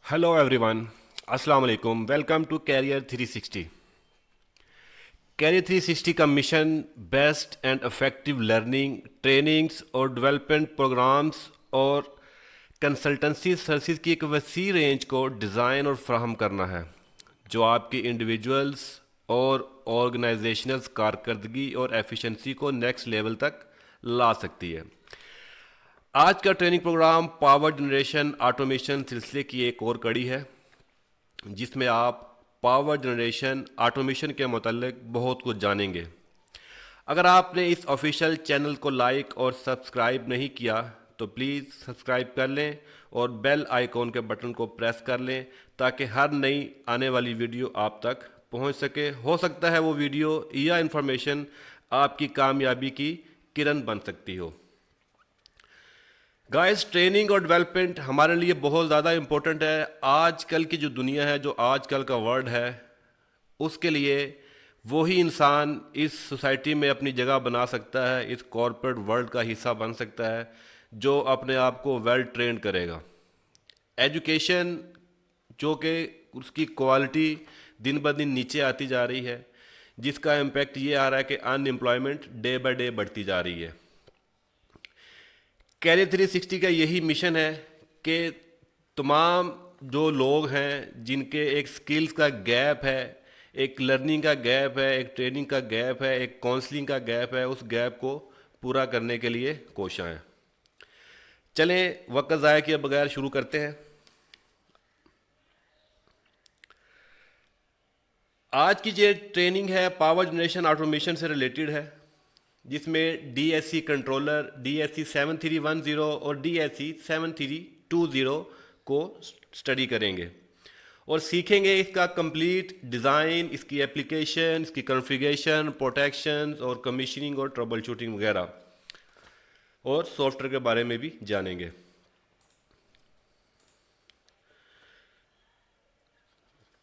Hello everyone, अस्सलाम वालेकुम। Welcome to career 360। Career 360 का mission best and effective learning, trainings और डेवलपमेंट प्रोग्राम्स और कंसल्टेंसी सर्विसेज की एक वसी रेंज को डिज़ाइन और फ्राहम करना है जो आपकी इंडिविजुअल्स और ऑर्गेनाइजेशनल कारकर्दगी और एफिशिएंसी को नेक्स्ट लेवल तक ला सकती है। आज का training program power generation automation सिलसिले की एक और कड़ी है जिसमें आप पावर जनरेशन ऑटोमेशन के मतलब बहुत कुछ जानेंगे। अगर आपने इस ऑफिशियल चैनल को लाइक और सब्सक्राइब नहीं किया तो प्लीज़ सब्सक्राइब कर लें और बेल आइकॉन के बटन को प्रेस कर लें ताकि हर नई आने वाली वीडियो आप तक पहुंच सके। हो सकता है वो वीडियो या इन्फॉर्मेशन आपकी कामयाबी की किरण बन सकती हो। गाइस, ट्रेनिंग और डेवलपमेंट हमारे लिए बहुत ज़्यादा इम्पोर्टेंट है। आजकल की जो दुनिया है, जो आजकल का वर्ल्ड है, उसके लिए वही इंसान इस सोसाइटी में अपनी जगह बना सकता है, इस कॉरपोरेट वर्ल्ड का हिस्सा बन सकता है जो अपने आप को वेल ट्रेंड करेगा। एजुकेशन जो कि उसकी क्वालिटी दिन ब दिन नीचे आती जा रही है, जिसका इम्पेक्ट ये आ रहा है कि अनएम्प्लॉयमेंट डे बाय डे बढ़ती जा रही है। कैरियर 360 का यही मिशन है कि तमाम जो लोग हैं जिनके एक स्किल्स का गैप है, एक लर्निंग का गैप है, एक ट्रेनिंग का गैप है, एक काउंसलिंग का गैप है, उस गैप को पूरा करने के लिए कोशिश है। चलें वक्त ज़ाया किए बगैर शुरू करते हैं। आज की जो ट्रेनिंग है पावर जनरेशन ऑटोमेशन से रिलेटेड है, जिसमें डीएससी कंट्रोलर, डीएससी 7310 और डीएससी 7320 को स्टडी करेंगे और सीखेंगे इसका कंप्लीट डिज़ाइन, इसकी एप्लीकेशन, इसकी कॉन्फ़िगरेशन, प्रोटेक्शन और कमीशनिंग और ट्रबल शूटिंग वगैरह, और सॉफ्टवेयर के बारे में भी जानेंगे।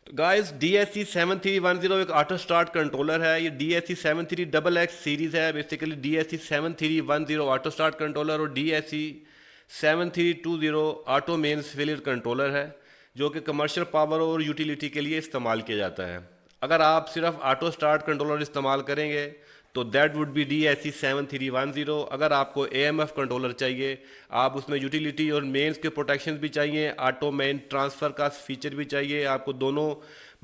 गाइस, डीएससी 7310 एक ऑटो स्टार्ट कंट्रोलर है। ये डीएससी 73XX सीरीज है। Basically DSC 7310 auto start controller और DSC 7320 auto mains failure controller है, जो कि कमर्शियल पावर और यूटिलिटी के लिए इस्तेमाल किया जाता है। अगर आप सिर्फ ऑटो स्टार्ट कंट्रोलर इस्तेमाल करेंगे तो दैट वुड बी डीएससी 7310। अगर आपको एएमएफ कंट्रोलर चाहिए, आप उसमें यूटिलिटी और मेंस के प्रोटेक्शन भी चाहिए, ऑटो मेन ट्रांसफ़र का फीचर भी चाहिए, आपको दोनों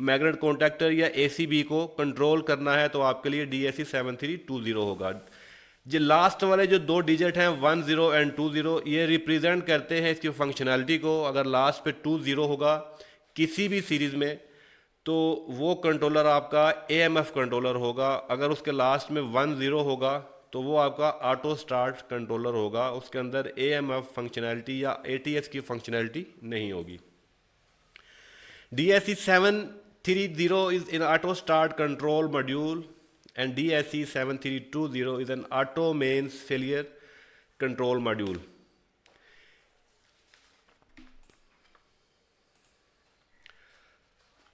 मैग्नेट कॉन्टैक्टर या एसीबी को कंट्रोल करना है, तो आपके लिए डीएससी 7320 होगा। जो लास्ट वाले जो दो डिजिट हैं 10 एंड 20, ये रिप्रेजेंट करते हैं इसकी फंक्शनैलिटी को। अगर लास्ट पे 20 होगा किसी भी सीरीज़ में तो वो कंट्रोलर आपका एएमएफ कंट्रोलर होगा। अगर उसके लास्ट में 10 होगा तो वो आपका ऑटो स्टार्ट कंट्रोलर होगा। उसके अंदर एएमएफ फंक्शनैलिटी या एटीएस की फंक्शनैलिटी नहीं होगी। DSC 730 is an auto start control module and DSC 7320 is an auto mains failure control module.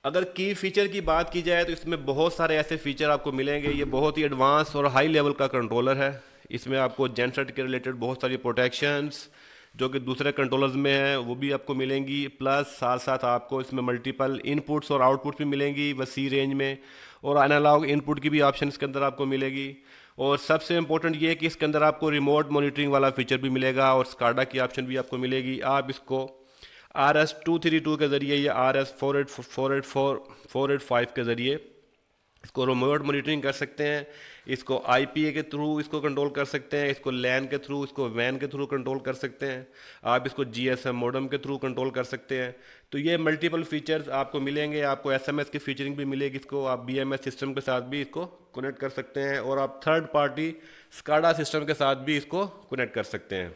अगर की फ़ीचर की बात की जाए तो इसमें बहुत सारे ऐसे फ़ीचर आपको मिलेंगे। ये बहुत ही एडवांस और हाई लेवल का कंट्रोलर है। इसमें आपको जेनसेट के रिलेटेड बहुत सारी प्रोटेक्शंस जो कि दूसरे कंट्रोलर्स में हैं वो भी आपको मिलेंगी, प्लस साथ साथ आपको इसमें मल्टीपल इनपुट्स और आउटपुट्स भी मिलेंगी वसी रेंज में, और एनालॉग इनपुट की भी ऑप्शन इसके अंदर आपको मिलेगी। और सबसे इंपॉर्टेंट ये है कि इसके अंदर आपको रिमोट मॉनिटरिंग वाला फीचर भी मिलेगा और स्काडा की ऑप्शन भी आपको मिलेगी। आप इसको RS-232 के ज़रिए या RS-485 के ज़रिए इसको रिमोट मॉनिटरिंग कर सकते हैं। इसको IPA के थ्रू इसको कंट्रोल कर सकते हैं, इसको LAN के थ्रू, इसको WAN के थ्रू कंट्रोल कर सकते हैं, आप इसको GSM मॉडेम के थ्रू कंट्रोल कर सकते हैं। तो ये मल्टीपल फीचर्स आपको मिलेंगे। आपको SMS की फीचरिंग भी मिलेगी, इसको आप BMS सिस्टम के साथ भी इसको कनेक्ट कर सकते हैं और आप थर्ड पार्टी स्काडा सिस्टम के साथ भी इसको कनेक्ट कर सकते हैं।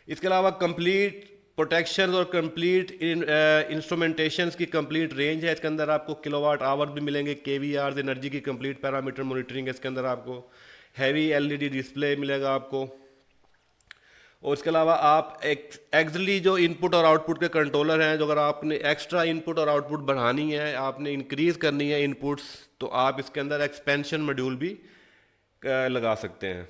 इसके अलावा कंप्लीट प्रोटेक्शन और कंप्लीट इंस्ट्रूमेंटेशंस की कंप्लीट रेंज है। इसके अंदर आपको किलोवाट आवर भी मिलेंगे, KVR एनर्जी की कंप्लीट पैरामीटर मॉनिटरिंग है इसके अंदर। आपको हैवी LED डिस्प्ले मिलेगा आपको। और इसके अलावा आप एक्चुअली जो इनपुट और आउटपुट के कंट्रोलर हैं, जो अगर आपने एक्स्ट्रा इनपुट और आउटपुट बढ़ानी है, आपने इंक्रीज़ करनी है इनपुट्स, तो आप इसके अंदर एक्सपेंशन मॉड्यूल भी लगा सकते हैं।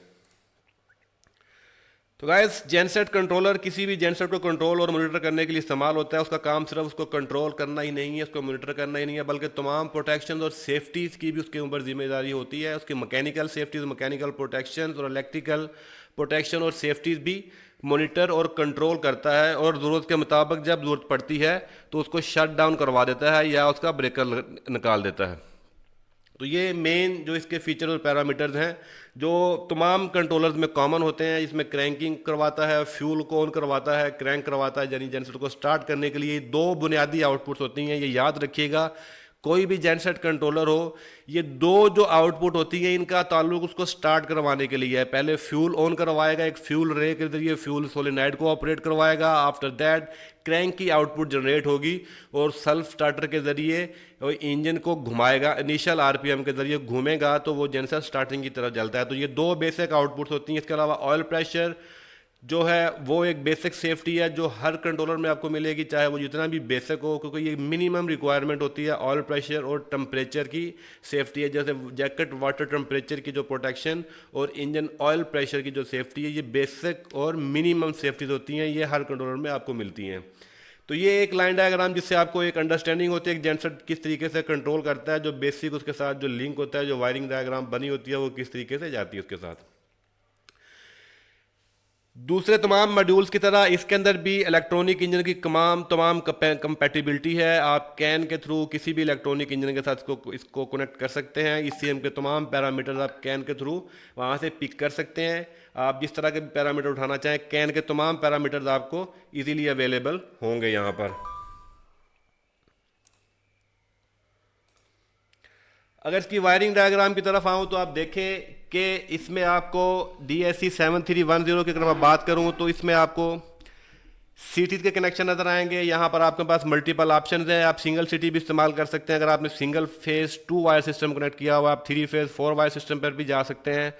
तो गाइस जेनसेट कंट्रोलर किसी भी जेनसेट को कंट्रोल और मॉनिटर करने के लिए इस्तेमाल होता है। उसका काम सिर्फ उसको कंट्रोल करना ही नहीं है, उसको मॉनिटर करना ही नहीं है, बल्कि तमाम प्रोटेक्शन और सेफ्टीज़ की भी उसके ऊपर जिम्मेदारी होती है। उसकी मैकेनिकल सेफ्टीज, मैकेनिकल प्रोटेक्शन और इलेक्ट्रिकल प्रोटेक्शन और सेफ्टीज़ भी मॉनिटर और कंट्रोल करता है, और ज़रूरत के मुताबिक जब ज़रूरत पड़ती है तो उसको शट डाउन करवा देता है या उसका ब्रेकर निकाल देता है। तो ये मेन जो इसके फीचर और पैरामीटर्स हैं जो तमाम कंट्रोलर्स में कॉमन होते हैं। इसमें क्रैंकिंग करवाता है, फ्यूल को ऑन करवाता है, क्रैंक करवाता है, यानी जेनसेट को स्टार्ट करने के लिए दो बुनियादी आउटपुट्स होती हैं, ये याद रखिएगा। कोई भी जेनसेट कंट्रोलर हो, ये दो जो आउटपुट होती है इनका ताल्लुक उसको स्टार्ट करवाने के लिए है। पहले फ्यूल ऑन करवाएगा, एक फ्यूल रे के जरिए फ्यूल सोलेनाइड को ऑपरेट करवाएगा। आफ्टर दैट क्रैंक की आउटपुट जनरेट होगी और सेल्फ स्टार्टर के जरिए और इंजन को घुमाएगा, इनिशियल आरपीएम के जरिए घूमेगा तो वो जेनसेट स्टार्टिंग की तरफ जलता है। तो ये दो बेसिक आउटपुट्स होती हैं। इसके अलावा ऑयल प्रेशर जो है वो एक बेसिक सेफ्टी है जो हर कंट्रोलर में आपको मिलेगी, चाहे वो जितना भी बेसिक हो, क्योंकि ये मिनिमम रिक्वायरमेंट होती है। ऑयल प्रेशर और टेम्परेचर की सेफ्टी है, जैसे जैकेट वाटर टेम्परेचर की जो प्रोटेक्शन और इंजन ऑयल प्रेशर की जो सेफ्टी है, ये बेसिक और मिनिमम सेफ्टीज होती हैं, ये हर कंट्रोलर में आपको मिलती हैं। तो ये एक लाइन डायग्राम जिससे आपको एक अंडरस्टैंडिंग होती है कि जेनसेट किस तरीके से कंट्रोल करता है, जो बेसिक उसके साथ जो लिंक होता है, जो वायरिंग डायग्राम बनी होती है वो किस तरीके से जाती है उसके साथ। दूसरे तमाम मॉड्यूल्स की तरह इसके अंदर भी इलेक्ट्रॉनिक इंजन की तमाम कंपैटिबिलिटी है। आप कैन के थ्रू किसी भी इलेक्ट्रॉनिक इंजन के साथ इसको कनेक्ट कर सकते हैं। ईसीएम के तमाम पैरामीटर्स आप कैन के थ्रू वहाँ से पिक कर सकते हैं। आप जिस तरह के पैरामीटर उठाना चाहें, कैन के तमाम पैरामीटर्स आपको इजीली अवेलेबल होंगे यहाँ पर। अगर इसकी वायरिंग डायग्राम की तरफ आऊँ तो आप देखें कि इसमें आपको DSC 7310 की अगर मैं बात करूँ तो इसमें आपको सीटीज के कनेक्शन नजर आएंगे। यहाँ पर आपके पास मल्टीपल ऑप्शंस हैं, आप सिंगल सीटी भी इस्तेमाल कर सकते हैं। अगर आपने single phase 2 wire system connect किया हुआ, आप 3 फेज 4 वायर सिस्टम पर भी जा सकते हैं,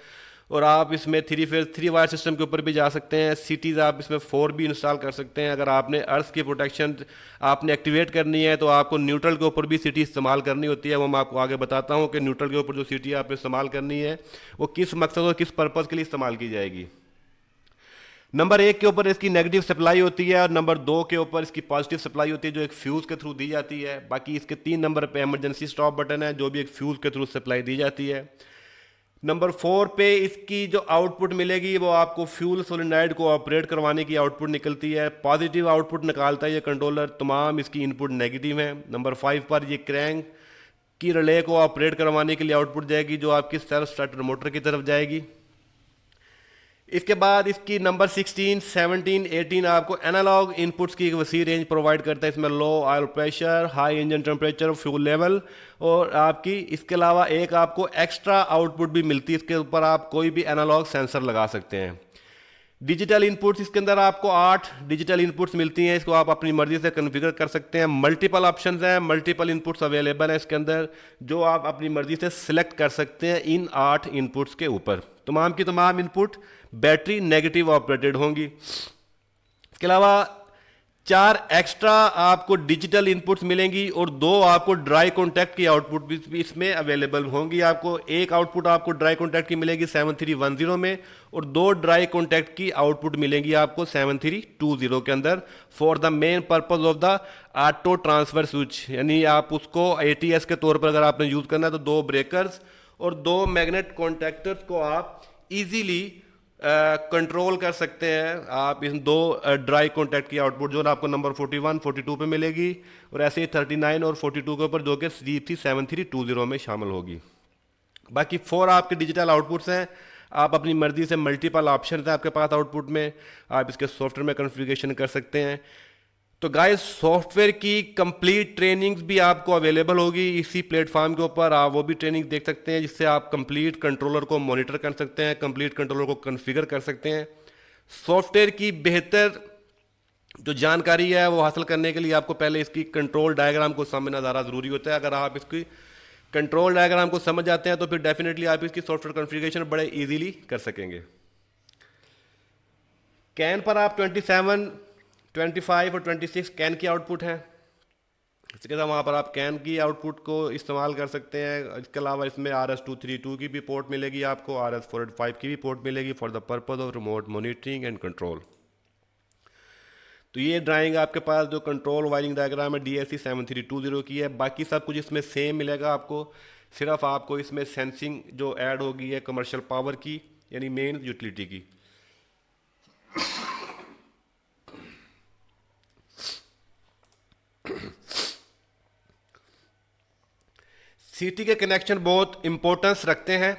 और आप इसमें 3 फेज 3 वायर सिस्टम के ऊपर भी जा सकते हैं। सीटीज आप इसमें 4 भी इंस्टॉल कर सकते हैं। अगर आपने अर्थ की प्रोटेक्शन आपने एक्टिवेट करनी है तो आपको न्यूट्रल के ऊपर भी सीटी इस्तेमाल करनी होती है। वो मैं आपको आगे बताता हूँ कि न्यूट्रल के ऊपर जो सीटी आपने इस्तेमाल करनी है वो किस मकसद और किस पर्पज़ के लिए इस्तेमाल की जाएगी। नंबर 1 के ऊपर इसकी नेगेटिव सप्लाई होती है और नंबर 2 के ऊपर इसकी पॉजिटिव सप्लाई होती है जो एक फ्यूज़ के थ्रू दी जाती है। बाकी इसके 3 नंबर पे इमरजेंसी स्टॉप बटन है जो भी एक फ्यूज़ के थ्रू सप्लाई दी जाती है। नंबर 4 पे इसकी जो आउटपुट मिलेगी वो आपको फ्यूल सोलेनाइड को ऑपरेट करवाने की आउटपुट निकलती है। पॉजिटिव आउटपुट निकालता है ये कंट्रोलर, तमाम इसकी इनपुट नेगेटिव है। नंबर 5 पर ये क्रैंक की रिले को ऑपरेट करवाने के लिए आउटपुट जाएगी जो आपकी सेल्फ स्टार्टर मोटर की तरफ जाएगी। इसके बाद इसकी नंबर 16, 17, 18 आपको एनालॉग इनपुट्स की एक वसी रेंज प्रोवाइड करता है। इसमें low oil pressure, high engine temperature, fuel level, और आपकी इसके अलावा एक आपको एक्स्ट्रा आउटपुट भी मिलती है। इसके ऊपर आप कोई भी एनालॉग सेंसर लगा सकते हैं। डिजिटल इनपुट्स इसके अंदर आपको 8 डिजिटल इनपुट्स मिलती हैं, इसको आप अपनी मर्जी से कन्फिगर कर सकते हैं। मल्टीपल ऑप्शंस हैं, मल्टीपल इनपुट्स अवेलेबल हैं इसके अंदर जो आप अपनी मर्जी से सिलेक्ट कर सकते हैं इन 8 इनपुट्स के ऊपर। तमाम की तमाम इनपुट बैटरी नेगेटिव ऑपरेटेड होंगी। इसके अलावा 4 एक्स्ट्रा आपको डिजिटल इनपुट्स मिलेंगी और 2 आपको ड्राई कॉन्टैक्ट की आउटपुट भी इसमें अवेलेबल होंगी। आपको एक आउटपुट आपको ड्राई कॉन्टैक्ट की मिलेगी 7310 में और 2 ड्राई कॉन्टैक्ट की आउटपुट मिलेंगी आपको 7320 के अंदर for the main purpose of the auto transfer switch. यानी आप उसको ATS के तौर पर अगर आपने यूज़ करना है तो 2 ब्रेकर्स और 2 मैग्नेट कॉन्टैक्टर्स को आप ईजीली कंट्रोल कर सकते हैं। आप इन 2 ड्राई कॉन्टैक्ट की आउटपुट जो आपको नंबर 41, 42 पे मिलेगी और ऐसे ही 39 और 42 के ऊपर जो कि DSC 7320 में शामिल होगी। बाकी 4 आपके डिजिटल आउटपुट्स हैं। आप अपनी मर्जी से मल्टीपल ऑप्शन हैं आपके पास आउटपुट में, आप इसके सॉफ्टवेयर में कॉन्फ़िगरेशन कर सकते हैं। तो गाइस सॉफ्टवेयर की कंप्लीट ट्रेनिंग्स भी आपको अवेलेबल होगी इसी प्लेटफॉर्म के ऊपर। आप वो भी ट्रेनिंग देख सकते हैं जिससे आप कंप्लीट कंट्रोलर को मॉनिटर कर सकते हैं, कंप्लीट कंट्रोलर को कॉन्फ़िगर कर सकते हैं। सॉफ्टवेयर की बेहतर जो जानकारी है वो हासिल करने के लिए आपको पहले इसकी कंट्रोल डायग्राम को समझना ज़्यादा ज़रूरी होता है। अगर आप इसकी कंट्रोल डायग्राम को समझ जाते हैं तो फिर डेफिनेटली आप इसकी सॉफ्टवेयर कॉन्फ़िगरेशन बड़े ईजीली कर सकेंगे। कैन पर आप 27, 25 और 26 कैन की आउटपुट है। इसके साथ वहाँ पर आप कैन की आउटपुट को इस्तेमाल कर सकते हैं। इसके अलावा इसमें RS-232 की भी पोर्ट मिलेगी आपको, RS-485 की भी पोर्ट मिलेगी for the purpose of remote monitoring and control. तो ये ड्राइंग आपके पास जो कंट्रोल वायरिंग डायग्राम है DSC7320 की है। बाकी सब कुछ इसमें सेम मिलेगा आपको, सिर्फ आपको इसमें सेंसिंग जो ऐड होगी है कमर्शियल पावर की, यानी मेन यूटिलिटी की। सीटी के कनेक्शन बहुत इंपॉर्टेंस रखते हैं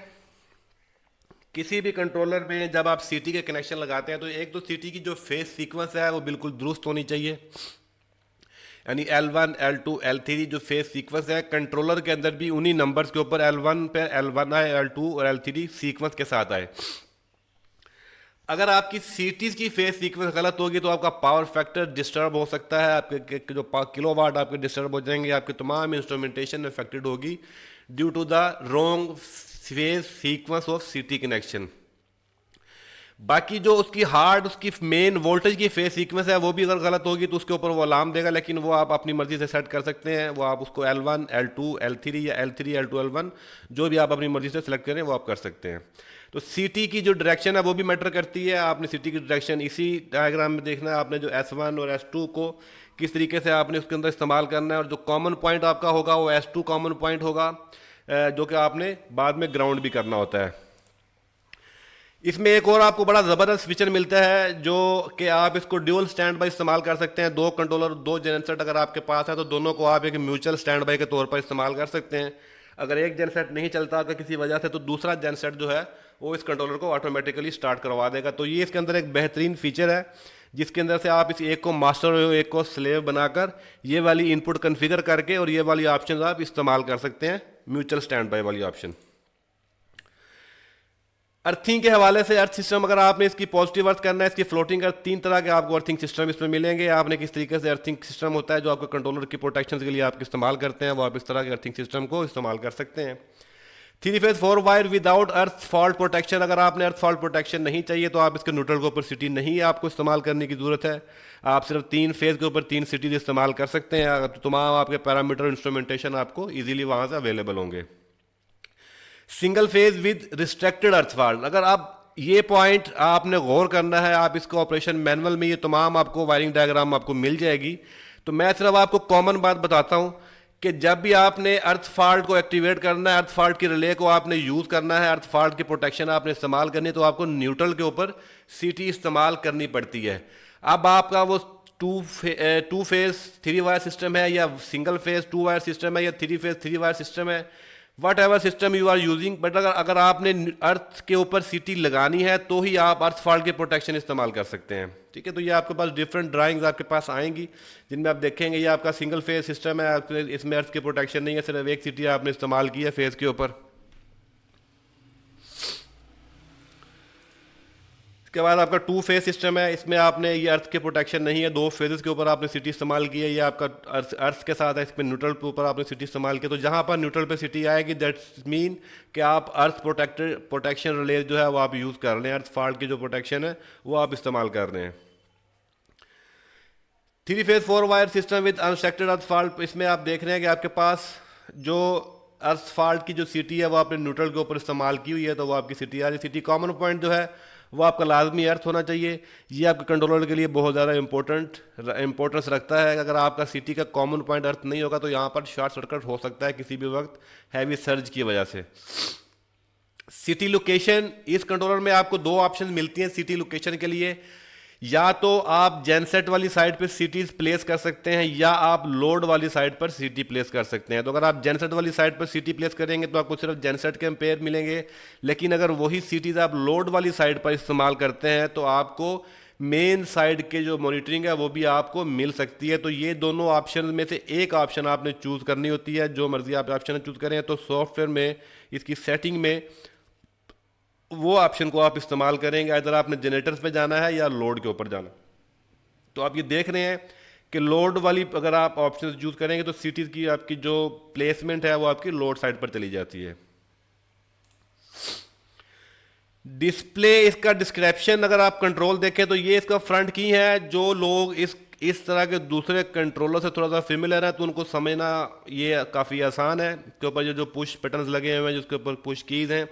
किसी भी कंट्रोलर में। जब आप सीटी के कनेक्शन लगाते हैं तो एक तो सीटी की जो फेज सीक्वेंस है वो बिल्कुल दुरुस्त होनी चाहिए, यानी L1, L2, L3 जो फेज सीक्वेंस है कंट्रोलर के अंदर भी उन्हीं नंबर्स के ऊपर L1 पे L1 आए, L2 और L3 सीक्वेंस के साथ आए। अगर आपकी सीटीज की फेज सीक्वेंस गलत होगी तो आपका पावर फैक्टर डिस्टर्ब हो सकता है, आपके जो किलोवाट आपके डिस्टर्ब हो जाएंगे, आपके तमाम इंस्ट्रूमेंटेशन अफेक्टेड होगी due to the wrong phase sequence of CT connection. बाकी जो उसकी मेन वोल्टेज की फेज सीक्वेंस है वो भी अगर गलत होगी तो उसके ऊपर वो अलार्म देगा, लेकिन वो आप अपनी मर्जी से सेट कर सकते हैं। वो आप उसको L1, L2, L3 या L3, L2, L1 जो भी आप अपनी मर्जी से सेलेक्ट करें वो आप कर सकते हैं। तो सीटी की जो डायरेक्शन है वो भी मैटर करती है। आपने सीटी की डायरेक्शन इसी डायग्राम में देखना है, आपने जो S1 और S2 को किस तरीके से आपने उसके अंदर इस्तेमाल करना है, और जो कॉमन पॉइंट आपका होगा वो S2 कॉमन पॉइंट होगा, जो कि आपने बाद में ग्राउंड भी करना होता है। इसमें एक और आपको बड़ा ज़बरदस्त फीचर मिलता है जो कि आप इसको ड्यूल स्टैंड बाई इस्तेमाल कर सकते हैं। दो कंट्रोलर, दो जनसेट अगर आपके पास है तो दोनों को आप एक म्यूचुअल स्टैंड बाई के तौर पर इस्तेमाल कर सकते हैं। अगर एक जनसेट नहीं चलता आपका किसी वजह से तो दूसरा जनसेट जो है वो इस कंट्रोलर को ऑटोमेटिकली स्टार्ट करवा देगा। तो ये इसके अंदर एक बेहतरीन फीचर है जिसके अंदर से आप इस एक को मास्टर और एक को स्लेव बनाकर ये वाली इनपुट कन्फिगर करके और ये वाली ऑप्शन आप इस्तेमाल कर सकते हैं, म्यूचुअल स्टैंड बाई वाली ऑप्शन। अर्थिंग के हवाले से अर्थ सिस्टम अगर आपने इसकी पॉजिटिव अर्थ करना है, इसकी फ्लोटिंग अर्थ, तीन तरह के आपको अर्थिंग सिस्टम इसमें मिलेंगे। आपने किस तरीके से अर्थिंग सिस्टम होता है जो आपके कंट्रोलर की प्रोटेक्शन के लिए आप इस्तेमाल करते हैं, वो आप इस तरह के अर्थिंग सिस्टम को इस्तेमाल कर सकते हैं। 3 फेज 4 वायर विदाउट अर्थ फॉल्ट प्रोटेक्शन, अगर आपने अर्थ फॉल्ट प्रोटेक्शन नहीं चाहिए तो आप इसके न्यूट्रल के ऊपर सिटी नहीं आपको इस्तेमाल करने की ज़रूरत है। आप सिर्फ 3 फेज के ऊपर 3 सिटीज इस्तेमाल कर सकते हैं। तो तमाम आपके पैरामीटर इंस्ट्रूमेंटेशन आपको ईजिली वहाँ से अवेलेबल होंगे। Single phase with restricted earth fault, अगर आप ये पॉइंट आपने गौर करना है, आप इसको ऑपरेशन मैनुअल में ये तमाम आपको वायरिंग डायग्राम आपको मिल जाएगी। तो मैं सिर्फ आपको कॉमन बात बताता हूँ कि जब भी आपने अर्थ फॉल्ट को एक्टिवेट करना है, अर्थ फॉल्ट की रिले को आपने यूज़ करना है, अर्थ फॉल्ट की प्रोटेक्शन आपने इस्तेमाल करनी है, तो आपको न्यूट्रल के ऊपर सीटी इस्तेमाल करनी पड़ती है। अब आपका वो टू फेज 3 वायर सिस्टम है या सिंगल फेज 2 वायर सिस्टम है या 3 फेज 3 वायर सिस्टम है, whatever system you are using, but अगर आपने अर्थ के ऊपर सीटी लगानी है तो ही आप अर्थ फॉल्ट की प्रोटेक्शन इस्तेमाल कर सकते हैं। ठीक है, तो ये आपके पास डिफरेंट ड्राइंग्स आपके पास आएंगी जिनमें आप देखेंगे ये आपका सिंगल फेज सिस्टम है, इसमें अर्थ की प्रोटेक्शन नहीं है, सिर्फ एक सीटी आपने इस्तेमाल की है फेज के ऊपर। इसके बाद आपका 2 फेज सिस्टम है, इसमें आपने ये अर्थ के प्रोटेक्शन नहीं है, 2 फेजेस के ऊपर आपने सिटी इस्तेमाल की है। ये आपका अर्थ के साथ है, इसमें न्यूट्रल के ऊपर आपने सिटी इस्तेमाल की। तो जहाँ पर न्यूट्रल पे सिटी आएगी दैट्स मीन कि आप अर्थ प्रोटेक्शन रिले जो है वो आप यूज़ कर रहे हैं, अर्थ फॉल्ट की जो प्रोटेक्शन है वो आप इस्तेमाल कर रहे हैं। 3 phase 4 wire system with unrestricted earth fault, इसमें आप देख रहे हैं कि आपके पास जो अर्थ फॉल्ट की जो सिटी है वो आपने न्यूट्रल के ऊपर इस्तेमाल की हुई है, तो वो आपकी सिटी आ रही। सिटी कॉमन पॉइंट जो है वो आपका लाजमी अर्थ होना चाहिए। ये आपके कंट्रोलर के लिए बहुत ज़्यादा इंपॉर्टेंस रखता है। अगर आपका सिटी का कॉमन पॉइंट अर्थ नहीं होगा तो यहाँ पर शॉर्ट सर्किट हो सकता है किसी भी वक्त हैवी सर्ज की वजह से। सिटी लोकेशन, इस कंट्रोलर में आपको 2 ऑप्शन मिलती हैं सिटी लोकेशन के लिए, या तो आप जेनसेट वाली साइड पर सीटीज प्लेस कर सकते हैं या आप लोड वाली साइड पर सीटी प्लेस कर सकते हैं। तो अगर आप जेनसेट वाली साइड पर सीटी प्लेस करेंगे तो आपको सिर्फ जेनसेट के एम्पेयर मिलेंगे, लेकिन अगर वही सीटीज आप लोड वाली साइड पर इस्तेमाल करते हैं तो आपको मेन साइड के जो मॉनिटरिंग है वो भी आपको मिल सकती है। तो ये दोनों ऑप्शन में से एक ऑप्शन आपने चूज़ करनी होती है, जो मर्जी आप ऑप्शन चूज़ करें। तो सॉफ्टवेयर में इसकी सेटिंग में वो ऑप्शन को आप इस्तेमाल करेंगे, इधर आपने जनरेटर्स पे जाना है या लोड के ऊपर जाना। तो आप ये देख रहे हैं कि लोड वाली अगर आप ऑप्शन यूज़ करेंगे तो सीटीज की आपकी जो प्लेसमेंट है वो आपकी लोड साइड पर चली जाती है। डिस्प्ले इसका डिस्क्रिप्शन अगर आप कंट्रोल देखें तो ये इसका फ्रंट की है। जो लोग इस तरह के दूसरे कंट्रोलर से थोड़ा सा फेमिलियर है तो उनको समझना ये काफ़ी आसान है। इसके ऊपर जो जो पुश बटन्स लगे हुए हैं, जिसके ऊपर पुश कीज़ हैं,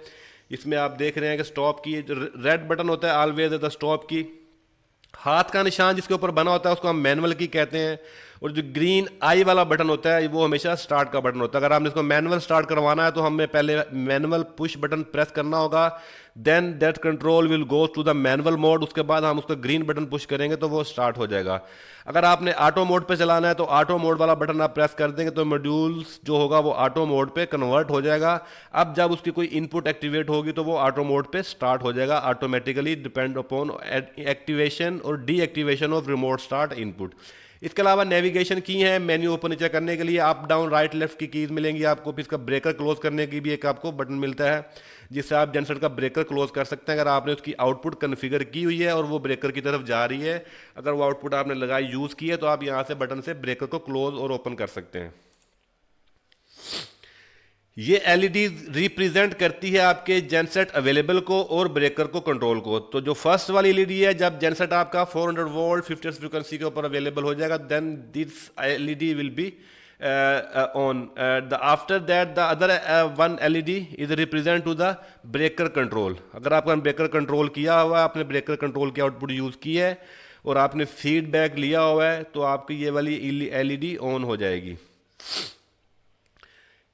इसमें आप देख रहे हैं कि स्टॉप की जो रेड बटन होता है ऑलवेज द स्टॉप की, हाथ का निशान जिसके ऊपर बना होता है उसको हम मैनुअल की कहते हैं, और जो ग्रीन आई वाला बटन होता है वो हमेशा स्टार्ट का बटन होता है। अगर आपने इसको मैनुअल स्टार्ट करवाना है तो हमें पहले मैनुअल पुश बटन प्रेस करना होगा, then that control will go to the manual mode, उसके बाद हम उसका ग्रीन बटन पुश करेंगे तो वो स्टार्ट हो जाएगा। अगर आपने ऑटो मोड पे चलाना है तो ऑटो मोड वाला बटन आप प्रेस कर देंगे तो मॉड्यूल्स जो होगा वो ऑटो मोड पे कन्वर्ट हो जाएगा। अब जब उसकी कोई इनपुट एक्टिवेट होगी तो वो ऑटो मोड पे स्टार्ट हो जाएगा ऑटोमेटिकली, डिपेंड अपॉन एक्टिवेशन और deactivation of remote start input. इसके अलावा नेविगेशन की है, मेन्यू ऊपर नीचे करने के लिए अप डाउन राइट लेफ्ट की कीज मिलेंगी आपको। फिर इसका ब्रेकर क्लोज करने की भी एक आपको बटन मिलता है जिससे आप जनसेट का ब्रेकर क्लोज कर सकते हैं अगर आपने उसकी आउटपुट कन्फिगर की हुई है और वो ब्रेकर की तरफ जा रही है। अगर वो आउटपुट आपने लगाई यूज की है तो आप यहाँ से बटन से ब्रेकर को क्लोज और ओपन कर सकते हैं। ये एलईडी रिप्रेजेंट करती है आपके जेनसेट अवेलेबल को और ब्रेकर को कंट्रोल को। तो जो फर्स्ट वाली एलईडी है, जब जेनसेट आपका 400 वोल्ट 50 हर्ट्ज फ्रीक्वेंसी के ऊपर अवेलेबल हो जाएगा then this LED will be on. The after that the other one LED is represent to the breaker control. अगर आपका ब्रेकर कंट्रोल किया हुआ है, आपने ब्रेकर कंट्रोल की आउटपुट यूज की है और आपने फीडबैक लिया हुआ है तो आपकी ये वाली एलईडी ऑन हो जाएगी।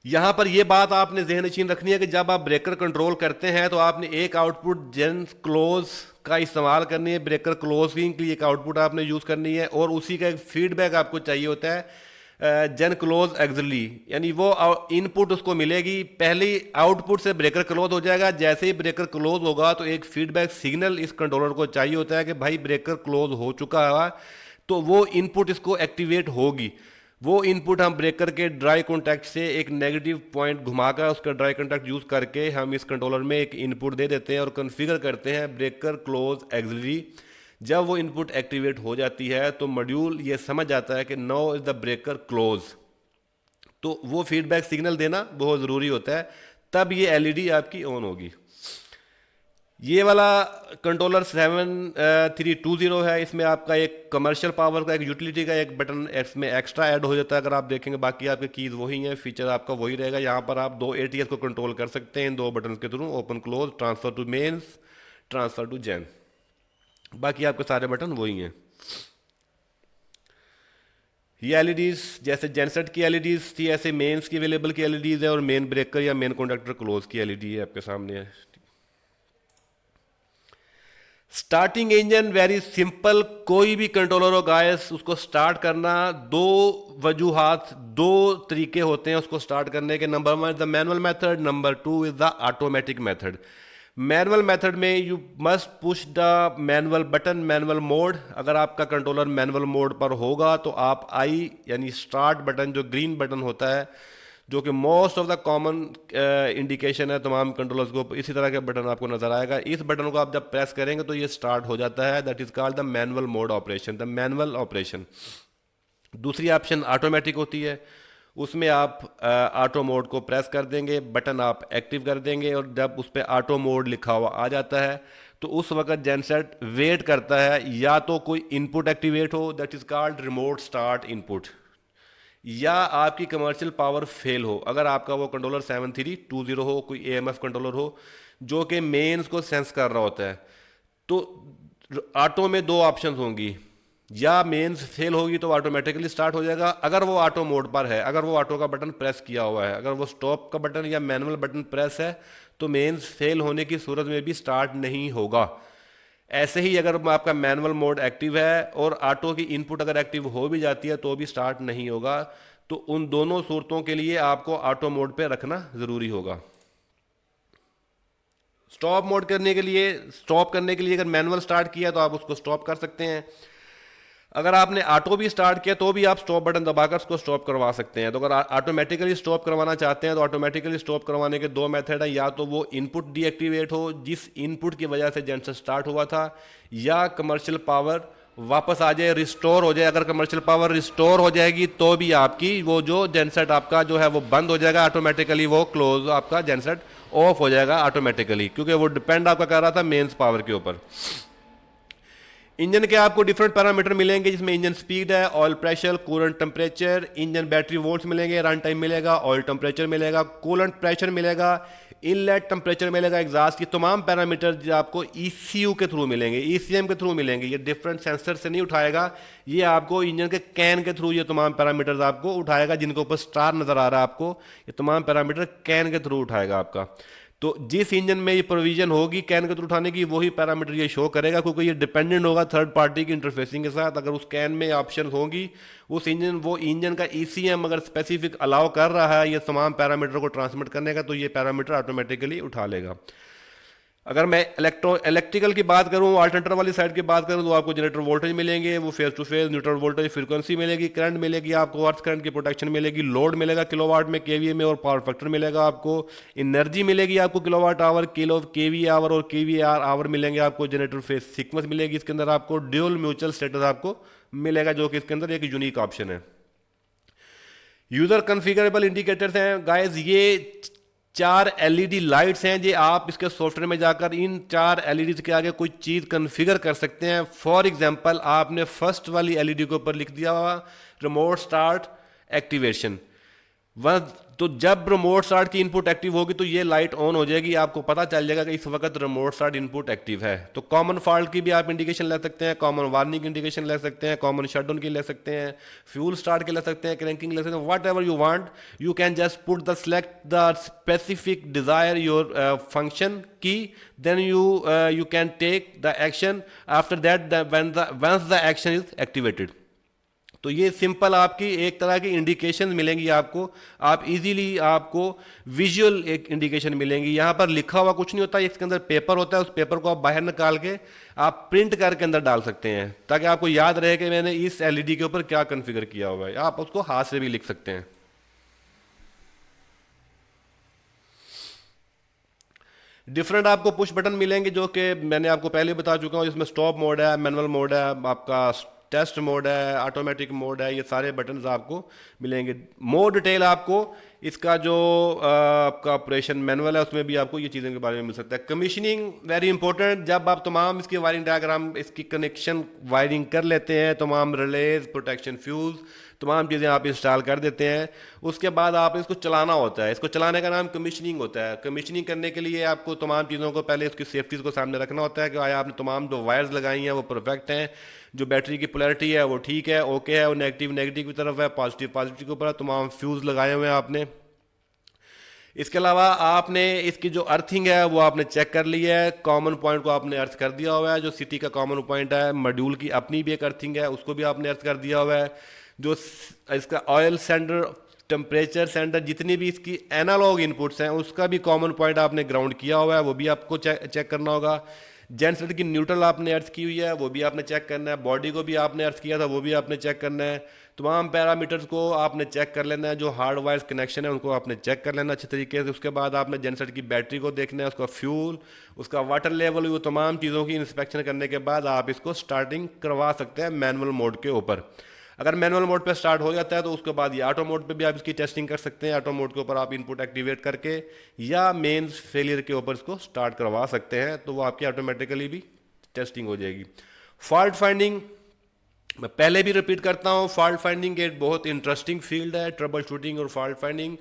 यहां पर यह बात आपने ज़हन नशीन रखनी है कि जब आप ब्रेकर कंट्रोल करते हैं तो आपने एक आउटपुट जेन क्लोज का इस्तेमाल करनी है, ब्रेकर क्लोजिंग के लिए एक आउटपुट आपने यूज़ करनी है और उसी का एक फीडबैक आपको चाहिए होता है जेन क्लोज एक्सली, यानी वो इनपुट उसको मिलेगी। पहली आउटपुट से ब्रेकर क्लोज हो जाएगा, जैसे ही ब्रेकर क्लोज होगा तो एक फीडबैक सिग्नल इस कंट्रोलर को चाहिए होता है कि भाई ब्रेकर क्लोज हो चुका है, तो वो इनपुट इसको एक्टिवेट होगी। वो इनपुट हम ब्रेकर के ड्राई कॉन्टैक्ट से एक नेगेटिव पॉइंट घुमाकर उसका ड्राई कॉन्टैक्ट यूज़ करके हम इस कंट्रोलर में एक इनपुट दे देते हैं और कॉन्फ़िगर करते हैं ब्रेकर क्लोज एक्सली। जब वो इनपुट एक्टिवेट हो जाती है तो मॉड्यूल ये समझ जाता है कि now is the breaker close, तो वो फीडबैक सिग्नल देना बहुत ज़रूरी होता है, तब ये एलईडी आपकी ऑन होगी। ये वाला कंट्रोलर 7320 है, इसमें आपका एक कमर्शियल पावर का एक यूटिलिटी का एक बटन इसमें एक्स्ट्रा ऐड हो जाता है। अगर आप देखेंगे बाकी आपके कीज़ वही हैं, फीचर आपका वही रहेगा। यहाँ पर आप दो एटीएस को कंट्रोल कर सकते हैं इन दो बटन के through, open close, transfer to mains, transfer to gen, बाकी आपके सारे बटन वही हैं। ये एलईडीज जैसे जेनसेट की एलईडीज थी ऐसे मेन्स की अवेलेबल की एलईडीज है और मेन ब्रेकर या मेन कंडक्टर क्लोज की एलईडी है आपके सामने है। स्टार्टिंग इंजन वेरी सिंपल, कोई भी कंट्रोलर हो गाइस उसको स्टार्ट करना दो वजूहात, दो तरीके होते हैं उसको स्टार्ट करने के। Number 1 is the manual method, number 2 is the automatic method. Manual method में you must push the manual button, manual mode. अगर आपका कंट्रोलर मैनुअल मोड पर होगा तो आप आई यानी स्टार्ट बटन जो ग्रीन बटन होता है, जो कि most of the common indication है तमाम कंट्रोलर्स को, इसी तरह का बटन आपको नजर आएगा। इस बटन को आप जब प्रेस करेंगे तो ये स्टार्ट हो जाता है, that is called the manual mode operation, the manual operation. दूसरी ऑप्शन ऑटोमेटिक होती है, उसमें आप ऑटो मोड को प्रेस कर देंगे, बटन आप एक्टिव कर देंगे और जब उस पर ऑटो मोड लिखा हुआ आ जाता है तो उस वक्त जेनसेट वेट करता है या तो कोई इनपुट एक्टिवेट हो, that is called remote start input, या आपकी कमर्शियल पावर फेल हो। अगर आपका वो कंट्रोलर 7320 हो, कोई एएमएफ कंट्रोलर हो जो कि मेन्स को सेंस कर रहा होता है, तो ऑटो में दो ऑप्शन होंगी, या मेन्स फेल होगी तो ऑटोमेटिकली स्टार्ट हो जाएगा अगर वो ऑटो मोड पर है, अगर वो ऑटो का बटन प्रेस किया हुआ है। अगर वो स्टॉप का बटन या मैनुअल बटन प्रेस है तो मेन्स फेल होने की सूरत में भी स्टार्ट नहीं होगा। ऐसे ही अगर आपका मैनुअल मोड एक्टिव है और ऑटो की इनपुट अगर एक्टिव हो भी जाती है तो भी स्टार्ट नहीं होगा। तो उन दोनों सूरतों के लिए आपको ऑटो मोड पे रखना जरूरी होगा। स्टॉप मोड करने के लिए, स्टॉप करने के लिए अगर मैनुअल स्टार्ट किया तो आप उसको स्टॉप कर सकते हैं। अगर आपने ऑटो भी स्टार्ट किया तो भी आप स्टॉप बटन दबाकर उसको स्टॉप करवा सकते हैं। तो अगर ऑटोमेटिकली स्टॉप करवाना चाहते हैं तो ऑटोमेटिकली स्टॉप करवाने के दो मेथड हैं, या तो वो इनपुट डीएक्टिवेट हो जिस इनपुट की वजह से जेनसेट स्टार्ट हुआ था, या कमर्शियल पावर वापस आ जाए, रिस्टोर हो जाए। अगर कमर्शियल पावर रिस्टोर हो जाएगी तो भी आपकी वो जो जेनसेट आपका जो है वो बंद हो जाएगा ऑटोमेटिकली, वो क्लोज आपका जेनसेट ऑफ हो जाएगा ऑटोमेटिकली, क्योंकि वो डिपेंड आपका कर रहा था मेंस पावर के ऊपर। इंजन के आपको डिफरेंट पैरामीटर मिलेंगे, जिसमें इंजन स्पीड है, oil pressure, coolant temperature, engine battery volts मिलेंगे, रन टाइम मिलेगा, ऑयल टेम्परेचर मिलेगा, कूलेंट प्रेशर मिलेगा, इनलेट टेम्परेचर मिलेगा, एग्जॉस्ट की तमाम पैरामीटर जो आपको ईसीयू के थ्रू मिलेंगे, ईसीएम के थ्रू मिलेंगे। ये डिफरेंट सेंसर से नहीं उठाएगा, ये आपको इंजन के कैन के थ्रू ये तमाम पैरामीटर्स आपको उठाएगा, जिनके ऊपर स्टार नजर आ रहा है आपको, ये तमाम पैरामीटर कैन के थ्रू उठाएगा आपका। तो जिस इंजन में ये प्रोविजन होगी कैन के थ्रू उठाने की, वही पैरामीटर ये शो करेगा, क्योंकि ये डिपेंडेंट होगा थर्ड पार्टी की इंटरफेसिंग के साथ। अगर उस कैन में ऑप्शन होगी, उस इंजन वो इंजन का ईसीएम अगर स्पेसिफिक अलाउ कर रहा है ये तमाम पैरामीटर को ट्रांसमिट करने का, तो ये पैरामीटर ऑटोमेटिकली उठा लेगा। अगर मैं इलेक्ट्रिकल की बात करूं, अल्टरनेटर वाली साइड की बात करूं, तो आपको जनरेटर वोल्टेज मिलेंगे, वो phase to phase neutral voltage frequency मिलेगी, करंट मिलेगी आपको, अर्थ करंट की प्रोटेक्शन मिलेगी, लोड मिलेगा किलोवाट में, केवीए में, और पावर फैक्टर मिलेगा आपको, एनर्जी मिलेगी आपको kilowatt hour, kilo KV hour और केवी आवर मिलेंगे आपको, जनरेटर फेस सीक्वेंस मिलेगी इसके अंदर आपको, ड्यूल म्यूचुअल स्टेटस आपको मिलेगा, जो कि इसके अंदर एक यूनिक ऑप्शन है। यूजर कॉन्फ़िगरेबल इंडिकेटर्स हैं गाइस, ये 4 एलईडी लाइट्स हैं, ये आप इसके सॉफ्टवेयर में जाकर इन 4 एलईडी के आगे कोई चीज़ कॉन्फ़िगर कर सकते हैं। फॉर एग्जांपल आपने फर्स्ट वाली एलईडी के ऊपर लिख दिया हुआ रिमोट स्टार्ट एक्टिवेशन, वह तो जब रिमोट स्टार्ट की इनपुट एक्टिव होगी तो ये लाइट ऑन हो जाएगी, आपको पता चल जाएगा कि इस वक्त रिमोट स्टार्ट इनपुट एक्टिव है। तो कॉमन फॉल्ट की भी आप इंडिकेशन ले सकते हैं, कॉमन वार्निंग इंडिकेशन ले सकते हैं, कॉमन शटडाउन की ले सकते हैं, फ्यूल स्टार्ट के ले सकते हैं, क्रैंकिंग ले सकते हैं, whatever you want, you can just put the select the specific desire your function की, then you can take the action after that once the action is activated. तो ये सिंपल आपकी एक तरह की इंडिकेशन मिलेंगी आपको, आप इजीली आपको विजुअल एक इंडिकेशन मिलेंगी। यहाँ पर लिखा हुआ कुछ नहीं होता, इसके अंदर पेपर होता है, उस पेपर को आप बाहर निकाल के आप प्रिंट करके अंदर डाल सकते हैं, ताकि आपको याद रहे कि मैंने इस एलईडी के ऊपर क्या कॉन्फ़िगर किया हुआ है। आप उसको हाथ से भी लिख सकते हैं। डिफरेंट आपको पुश बटन मिलेंगे, जो कि मैंने आपको पहले बता चुका हूँ। इसमें स्टॉप मोड है, मैनुअल मोड है, आपका टेस्ट मोड है, ऑटोमेटिक मोड है, ये सारे बटन्स आपको मिलेंगे। मोर डिटेल आपको इसका जो आपका ऑपरेशन मैनुअल है उसमें भी आपको ये चीज़ों के बारे में मिल सकता है। कमीशनिंग वेरी इंपॉर्टेंट, जब आप तमाम इसकी वायरिंग डायग्राम, इसकी कनेक्शन वायरिंग कर लेते हैं, तमाम रिलेज, प्रोटेक्शन फ्यूज़, तमाम चीज़ें आप इंस्टॉल कर देते हैं, उसके बाद आप इसको चलाना होता है। इसको चलाने का नाम कमीशनिंग होता है। कमीशनिंग करने के लिए आपको तमाम चीज़ों को पहले इसकी सेफ्टीज़ को सामने रखना होता है कि आया आपने तमाम जो वायर्स लगाई हैं वो परफेक्ट हैं, जो बैटरी की पोलैरिटी है वो ठीक है, ओके है, वो नेगेटिव नेगेटिव की तरफ है, पॉजिटिव पॉजिटिव के ऊपर, तमाम फ्यूज़ लगाए हुए हैं आपने। इसके अलावा आपने इसकी जो अर्थिंग है वो आपने चेक कर ली है, कॉमन पॉइंट को आपने अर्थ कर दिया हुआ है, जो सिटी का कॉमन पॉइंट है, मॉड्यूल की अपनी भी एक अर्थिंग है उसको भी आपने अर्थ कर दिया हुआ है, जो इसका ऑयल सेंडर, टेम्परेचर सेंडर, जितनी भी इसकी एनालॉग इनपुट्स हैं उसका भी कॉमन पॉइंट आपने ग्राउंड किया हुआ है, वो भी आपको चेक करना होगा। जेनसेट की न्यूट्रल आपने अर्थ की हुई है, वो भी आपने चेक करना है। बॉडी को भी आपने अर्थ किया था, वो भी आपने चेक करना है। तमाम पैरामीटर्स को आपने चेक कर लेना है, जो हार्ड वायर्स कनेक्शन है उनको आपने चेक कर लेना अच्छे तरीके से। उसके बाद आपने जेनसेट की बैटरी को देखना है, उसका फ्यूल, उसका वाटर लेवल, वो तमाम चीज़ों की इंस्पेक्शन करने के बाद आप इसको स्टार्टिंग करवा सकते हैं मैनुअल मोड के ऊपर। अगर मैनुअल मोड पे स्टार्ट हो जाता है तो उसके बाद ये ऑटो मोड पे भी आप इसकी टेस्टिंग कर सकते हैं। ऑटो मोड के ऊपर आप इनपुट एक्टिवेट करके या मेंस फेलियर के ऊपर इसको स्टार्ट करवा सकते हैं, तो वो आपकी ऑटोमेटिकली भी टेस्टिंग हो जाएगी। फॉल्ट फाइंडिंग, मैं पहले भी रिपीट करता हूँ, फॉल्ट फाइंडिंग एक बहुत इंटरेस्टिंग फील्ड है। ट्रबल शूटिंग और फॉल्ट फाइंडिंग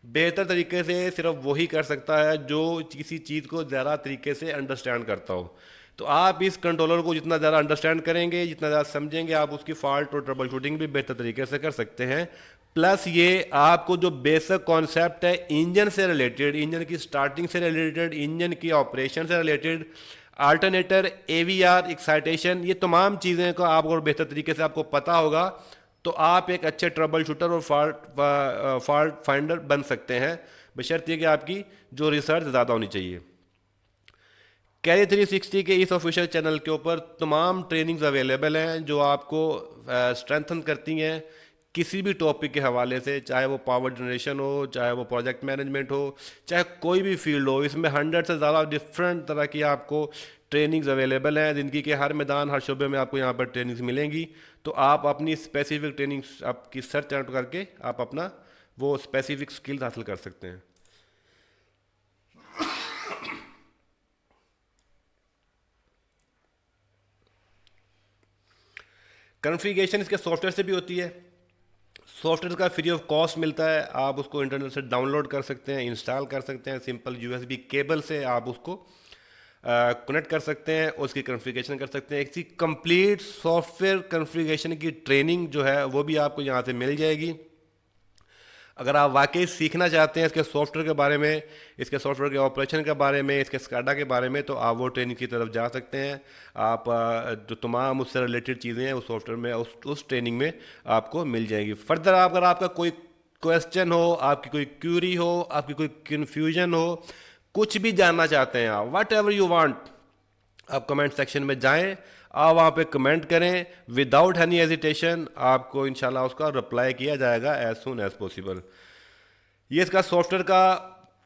बेहतर तरीके से सिर्फ वही कर सकता है जो किसी चीज़ को ज़्यादा तरीके से अंडरस्टैंड करता हो। तो आप इस कंट्रोलर को जितना ज़्यादा अंडरस्टैंड करेंगे, जितना ज़्यादा समझेंगे, आप उसकी फॉल्ट और ट्रबल शूटिंग भी बेहतर तरीके से कर सकते हैं। प्लस ये आपको जो बेसिक कॉन्सेप्ट है इंजन से रिलेटेड, इंजन की स्टार्टिंग से रिलेटेड, इंजन की ऑपरेशन से रिलेटेड, अल्टरनेटर, एवीआर, एक्साइटेशन, ये तमाम चीज़ें को आप और बेहतर तरीके से आपको पता होगा तो आप एक अच्छे ट्रबल शूटर और फॉल्ट फाइंडर बन सकते हैं, बशर्ते कि आपकी जो रिसर्च ज़्यादा होनी चाहिए। कैरी 360 के इस ऑफिशियल चैनल के ऊपर तमाम ट्रेनिंग्स अवेलेबल हैं जो आपको स्ट्रेंथन करती हैं किसी भी टॉपिक के हवाले से, चाहे वो पावर जनरेशन हो, चाहे वो प्रोजेक्ट मैनेजमेंट हो, चाहे कोई भी फील्ड हो। इसमें 100 से ज़्यादा डिफरेंट तरह की आपको ट्रेनिंग्स अवेलेबल हैं, ज़िंदगी के हर मैदान हर शोबे में आपको यहाँ पर ट्रेनिंग्स मिलेंगी। तो आप अपनी स्पेसिफिक ट्रेनिंग्स आपकी सर्च आउट करके आप अपना वो स्पेसिफिक स्किल्स हासिल कर सकते हैं। कॉन्फ़िगरेशन इसके सॉफ्टवेयर से भी होती है। सॉफ्टवेयर का फ्री ऑफ कॉस्ट मिलता है, आप उसको इंटरनेट से डाउनलोड कर सकते हैं, इंस्टॉल कर सकते हैं, सिंपल यूएसबी केबल से आप उसको कनेक्ट कर सकते हैं, उसकी कॉन्फ़िगरेशन कर सकते हैं। इसकी कंप्लीट सॉफ्टवेयर कॉन्फ़िगरेशन की ट्रेनिंग जो है वो भी आपको यहाँ से मिल जाएगी। अगर आप वाकई सीखना चाहते हैं इसके सॉफ्टवेयर के बारे में, इसके सॉफ्टवेयर के ऑपरेशन के बारे में, इसके स्काडा के बारे में, तो आप वो ट्रेनिंग की तरफ जा सकते हैं। आप जो तमाम उससे रिलेटेड चीज़ें हैं उस सॉफ्टवेयर में उस ट्रेनिंग में आपको मिल जाएगी। फर्दर अगर आपका कोई क्वेश्चन हो, आपकी कोई क्यूरी हो, आपकी कोई कन्फ्यूजन हो, कुछ भी जानना चाहते हैं आप, वट एवर यू वांट, आप कमेंट सेक्शन में जाएं, आप वहाँ पे कमेंट करें विदाउट एनी हेजिटेशन, आपको इंशाल्लाह उसका रिप्लाई किया जाएगा एज सुन एज पॉसिबल। ये इसका सॉफ्टवेयर का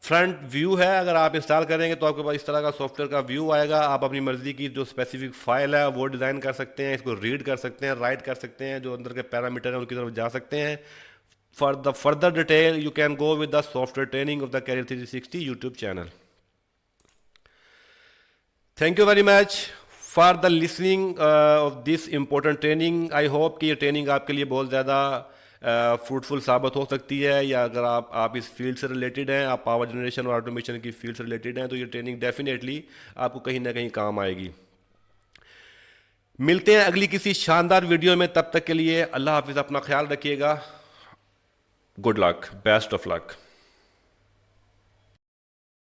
फ्रंट व्यू है। अगर आप इंस्टॉल करेंगे तो आपके पास इस तरह का सॉफ्टवेयर का व्यू आएगा। आप अपनी मर्जी की जो स्पेसिफिक फाइल है वो डिज़ाइन कर सकते हैं, इसको रीड कर सकते हैं, राइट कर सकते हैं, जो अंदर के पैरामीटर हैं उनकी तरफ जा सकते हैं। For the further detail you can go with the software training of the career 360 YouTube channel. Thank you very much for the listening of this important training. I hope कि ये ट्रेनिंग आपके लिए बहुत ज़्यादा फ्रूटफुल साबित हो सकती है, या अगर आप इस फील्ड से रिलेटेड हैं, आप पावर जनरेशन और ऑटोमेशन की फील्ड से रिलेटेड हैं, तो ये ट्रेनिंग डेफिनेटली आपको कहीं ना कहीं काम आएगी। मिलते हैं अगली किसी शानदार वीडियो में, तब तक के लिए अल्लाह हाफिज़, अपना ख्याल रखिएगा। Good luck, best of luck.